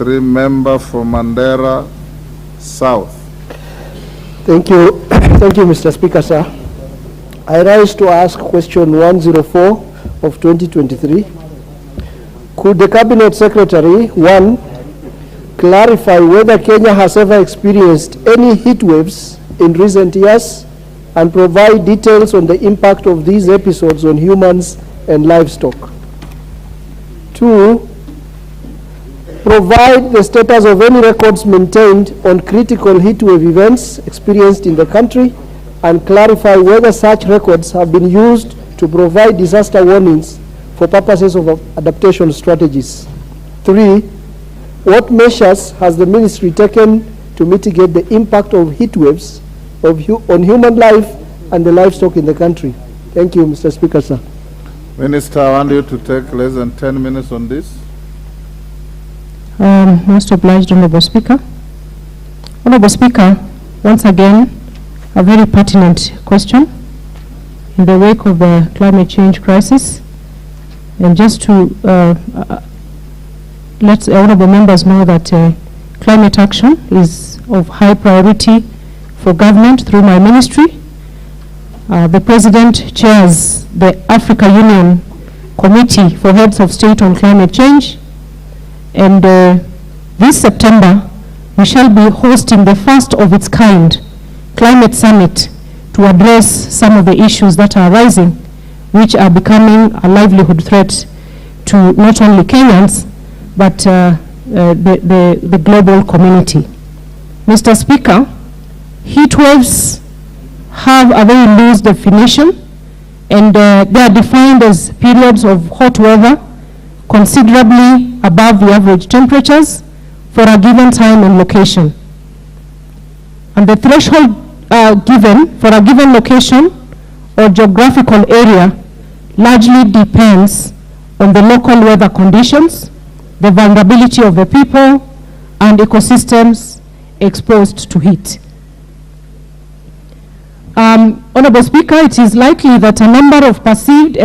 2023, member for Mandera South. Thank you. Thank you, Mr. Speaker, sir. I rise to ask question 104 of 2023. Could the Cabinet Secretary, 1, clarify whether Kenya has ever experienced any heat waves in recent years and provide details on the impact of these episodes on humans and livestock? 2, provide the status of any records maintained on critical heat wave events experienced in the country and clarify whether such records have been used to provide disaster warnings for purposes of adaptation strategies. 3, what measures has the ministry taken to mitigate the impact of heat waves on human life and the livestock in the country? Thank you, Mr. Speaker, sir. Minister, I want you to take less than 10 minutes on this. Most obliged, Honorable Speaker. Honorable Speaker, once again, a very pertinent question in the wake of the climate change crisis. And just to let honorable members know that climate action is of high priority for government through my ministry. The President chairs the Africa Union Committee for Heads of State on Climate Change. And this September, we shall be hosting the first of its kind climate summit to address some of the issues that are rising, which are becoming a livelihood threat to not only Kenyans, but the global community. Mr. Speaker, heat waves have a very loose definition, and they are defined as periods of hot weather considerably above the average temperatures for a given time and location. And the threshold given for a given location or geographical area largely depends on the local weather conditions, the vulnerability of the people, and ecosystems exposed to heat. Honorable Speaker, it is likely that a number of perceived